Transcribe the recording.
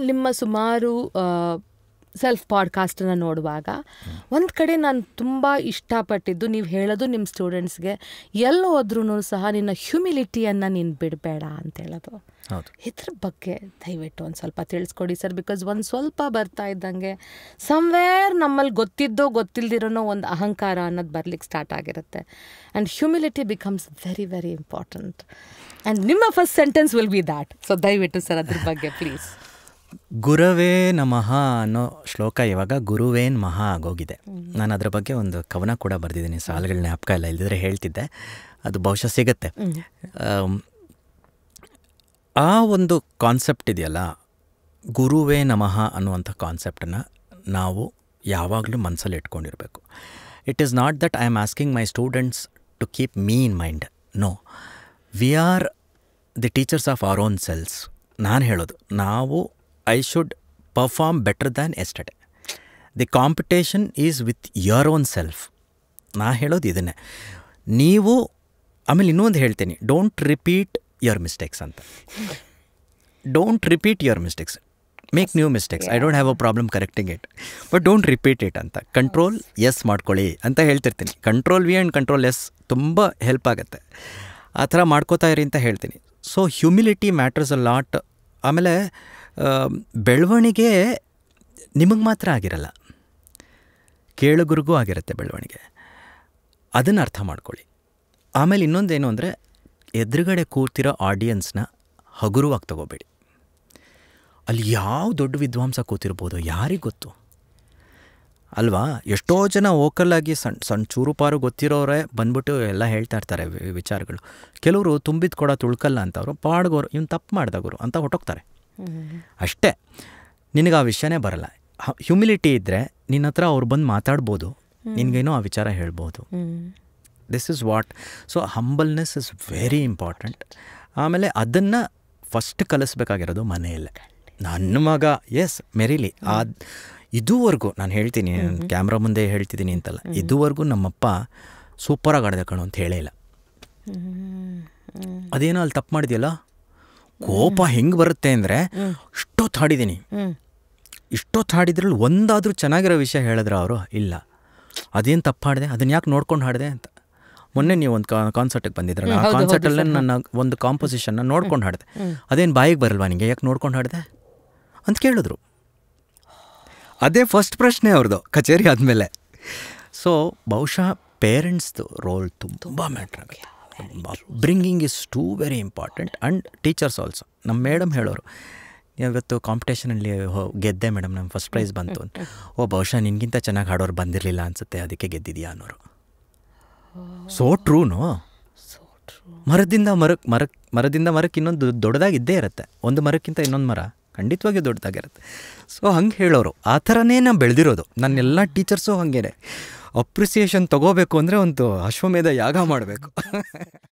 ನಿಮ್ಮ ಸುಮಾರು ಸೆಲ್ಫ್ ಪಾಡ್ಕಾಸ್ಟನ್ನು ನೋಡುವಾಗ ಒಂದು ಕಡೆ ನಾನು ತುಂಬ ಇಷ್ಟಪಟ್ಟಿದ್ದು ನೀವು ಹೇಳೋದು ನಿಮ್ಮ ಸ್ಟೂಡೆಂಟ್ಸ್ಗೆ ಎಲ್ಲಿ ಹೋದ್ರೂ ಸಹ ನಿನ್ನ ಹ್ಯುಮಿಲಿಟಿಯನ್ನು ನೀನು ಬಿಡಬೇಡ ಅಂತ ಹೇಳೋದು. ಇದ್ರ ಬಗ್ಗೆ ದಯವಿಟ್ಟು ಒಂದು ಸ್ವಲ್ಪ ತಿಳಿಸ್ಕೊಡಿ ಸರ್. ಬಿಕಾಸ್ ಒಂದು ಸ್ವಲ್ಪ ಬರ್ತಾ ಇದ್ದಂಗೆ ಸಮ್ವೇರ್ ನಮ್ಮಲ್ಲಿ ಗೊತ್ತಿದ್ದೋ ಗೊತ್ತಿಲ್ದಿರೋನೋ ಒಂದು ಅಹಂಕಾರ ಅನ್ನೋದು ಬರ್ಲಿಕ್ಕೆ ಸ್ಟಾರ್ಟ್ ಆಗಿರುತ್ತೆ. And humility becomes very very important. And ನಿಮ್ಮ first sentence will be that. So ದಯವಿಟ್ಟು ಸರ್ ಅದ್ರ ಬಗ್ಗೆ ಪ್ಲೀಸ್. ಗುರವೇ ನಮಃ ಅನ್ನೋ ಶ್ಲೋಕ ಇವಾಗ ಗುರುವೇನ್ ಮಹಾ ಆಗೋಗಿದೆ. ನಾನು ಅದರ ಬಗ್ಗೆ ಒಂದು ಕವನ ಕೂಡ ಬರೆದಿದ್ದೀನಿ, ಸಾಲುಗಳ ಜ್ಞಾಪಕ ಇಲ್ಲ, ಇಲ್ಲದಿದ್ರೆ ಹೇಳ್ತಿದ್ದೆ, ಅದು ಬಹುಶಃ ಸಿಗುತ್ತೆ. ಆ ಒಂದು ಕಾನ್ಸೆಪ್ಟ್ ಇದೆಯಲ್ಲ, ಗುರುವೇ ನಮಃ ಅನ್ನುವಂಥ ಕಾನ್ಸೆಪ್ಟನ್ನು ನಾವು ಯಾವಾಗಲೂ ಮನಸ್ಸಲ್ಲಿ ಇಟ್ಕೊಂಡಿರಬೇಕು. It is not that I am asking my students to keep me in mind. No, we are the teachers of our own selves. ನಾನು ಹೇಳೋದು, ನಾವು I should perform better than yesterday. The competition is with your own self. ನಾ ಹೇಳೋದು ಇದನ್ನೇ. ನೀವು ಆಮೇಲೆ ಇನ್ನೊಂದು ಹೇಳ್ತೀನಿ, ಡೋಂಟ್ ರಿಪೀಟ್ ಯುವರ್ ಮಿಸ್ಟೇಕ್ಸ್ ಅಂತ. Don't repeat your mistakes, make new mistakes. I don't have a problem correcting it, but don't repeat it ಅಂತ. Control s ಮಾಡ್ಕೊಳ್ಳಿ ಅಂತ ಹೇಳ್ತಿರ್ತೀನಿ. Control v and control s ತುಂಬ ಹೆಲ್ಪ್ ಆಗುತ್ತೆ. ಆ ಥರ ಮಾಡ್ಕೋತಾ ಇರಿ ಅಂತ ಹೇಳ್ತೀನಿ. So humility matters a lot. ಆಮೇಲೆ ಬೆಳವಣಿಗೆ ನಿಮಗೆ ಮಾತ್ರ ಆಗಿರಲ್ಲ, ಕೇಳುಗರಿಗೂ ಆಗಿರುತ್ತೆ ಬೆಳವಣಿಗೆ. ಅದನ್ನು ಅರ್ಥ ಮಾಡ್ಕೊಳ್ಳಿ. ಆಮೇಲೆ ಇನ್ನೊಂದೇನು ಅಂದರೆ, ಎದುರುಗಡೆ ಕೂತಿರೋ ಆಡಿಯನ್ಸ್ನ ಹಗುರವಾಗಿ ತಗೋಬೇಡಿ. ಅಲ್ಲಿ ಯಾವ ದೊಡ್ಡ ವಿದ್ವಾಂಸ ಕೂತಿರ್ಬೋದು, ಯಾರಿಗೆ ಗೊತ್ತು ಅಲ್ವಾ? ಎಷ್ಟೋ ಜನ ವೋಕಲ್ಲಾಗಿ ಸಣ್ಣ ಚೂರುಪಾರು ಗೊತ್ತಿರೋರೇ ಬಂದ್ಬಿಟ್ಟು ಎಲ್ಲ ಹೇಳ್ತಾ ಇರ್ತಾರೆ ವಿಚಾರಗಳು. ಕೆಲವರು ತುಂಬಿದ ಕೊಡ ತುಳ್ಕಲ್ಲ ಅಂತವರು ಪಾಡ್ಗೋರು, ಇವ್ನು ತಪ್ಪು ಮಾಡ್ದಾಗೋರು ಅಂತ ಹೊಟ್ಟೋಗ್ತಾರೆ ಅಷ್ಟೇ. ನಿನಗೆ ಆ ವಿಷಯನೇ ಬರಲ್ಲ. ಹ್ಯುಮಿಲಿಟಿ ಇದ್ದರೆ ನಿನ್ನ ಹತ್ರ ಅವ್ರು ಬಂದು ಮಾತಾಡ್ಬೋದು, ನಿನಗೇನೋ ಆ ವಿಚಾರ ಹೇಳ್ಬೋದು. This is what. So humbleness is very important. ಆಮೇಲೆ ಅದನ್ನು ಫಸ್ಟ್ ಕಲಿಸ್ಬೇಕಾಗಿರೋದು ಮನೆಯಲ್ಲೇ. ನನ್ನ ಮಗ ಎಸ್ ಮೆರಿಲಿ. ಇದುವರೆಗೂ ನಾನು ಹೇಳ್ತೀನಿ, ಕ್ಯಾಮ್ರಾ ಮುಂದೆ ಹೇಳ್ತಿದ್ದೀನಿ ಅಂತಲ್ಲ, ಇದುವರೆಗೂ ನಮ್ಮಪ್ಪ ಸೂಪರಾಗಿ ಆಡಿದೆ ಕಣೋ ಅಂತ ಹೇಳೇ ಇಲ್ಲ. ಅದೇನೋ ಅಲ್ಲಿ ತಪ್ಪು ಮಾಡಿದೆಯಲ್ಲ, ಕೋಪ ಹೆಂಗೆ ಬರುತ್ತೆ ಅಂದರೆ, ಇಷ್ಟೊತ್ತು ಹಾಡಿದ್ದೀನಿ, ಇಷ್ಟೊತ್ತು ಹಾಡಿದ್ರಲ್ಲಿ ಒಂದಾದರೂ ಚೆನ್ನಾಗಿರೋ ವಿಷಯ ಹೇಳಿದ್ರೆ ಅವರು, ಇಲ್ಲ ಅದೇನು ತಪ್ಪು ಹಾಡಿದೆ, ಅದನ್ನು ಯಾಕೆ ನೋಡ್ಕೊಂಡು ಹಾಡಿದೆ ಅಂತ. ಮೊನ್ನೆ ನೀವು ಒಂದು ಕಾನ್ಸರ್ಟಿಗೆ ಬಂದಿದ್ರಲ್ಲ, ಆ ಕಾನ್ಸರ್ಟಲ್ಲೇ ನನ್ನ ಒಂದು ಕಾಂಪೋಸಿಷನ್ನ ನೋಡ್ಕೊಂಡು ಹಾಡಿದೆ. ಅದೇನು ಬಾಯಿಗೆ ಬರಲ್ವಾ ನಿಮಗೆ, ಯಾಕೆ ನೋಡ್ಕೊಂಡು ಹಾಡಿದೆ ಅಂತ ಕೇಳಿದ್ರು. ಅದೇ ಫಸ್ಟ್ ಪ್ರಶ್ನೆ ಅವ್ರದ್ದು ಕಚೇರಿ ಆದಮೇಲೆ. ಸೊ ಬಹುಶಃ ಪೇರೆಂಟ್ಸ್ದು ರೋಲ್ ತುಂಬ ಮ್ಯಾಟ್ರ್ ಆಗುತ್ತೆ. Bringing is two very important. And teachers also. ನಮ್ಮ ಮೇಡಮ್ ಹೇಳೋರು, ಇವತ್ತು ಕಾಂಪಿಟೇಷನಲ್ಲಿ ಗೆದ್ದೆ ಮೇಡಮ್, ನಮ್ಮ ಫಸ್ಟ್ ಪ್ರೈಸ್ ಬಂತು ಅಂತ. ಓ, ಬಹುಶಃ ನಿನಗಿಂತ ಚೆನ್ನಾಗಿ ಹಾಡೋರು ಬಂದಿರಲಿಲ್ಲ ಅನಿಸುತ್ತೆ, ಅದಕ್ಕೆ ಗೆದ್ದಿದೆಯಾ ಅನ್ನೋರು. ಸೋ ಟ್ರೂನು. ಮರದಿಂದ ಮರಕ್ಕೆ ಇನ್ನೊಂದು ದೊಡ್ಡದಾಗಿದ್ದೇ ಇರುತ್ತೆ. ಒಂದು ಮರಕ್ಕಿಂತ ಇನ್ನೊಂದು ಮರ ಖಂಡಿತವಾಗಿ ದೊಡ್ಡದಾಗಿರುತ್ತೆ. ಸೊ ಹಂಗೆ ಹೇಳೋರು. ಆ ಥರನೇ ನಾನು ಬೆಳೆದಿರೋದು. ನನ್ನೆಲ್ಲ ಟೀಚರ್ಸು ಹಾಗೇನೆ. ಅಪ್ರಿಸಿಯೇಷನ್ ತೊಗೋಬೇಕು ಅಂದರೆ ಒಂದು ಅಶ್ವಮೇಧ ಯಾಗ ಮಾಡಬೇಕು.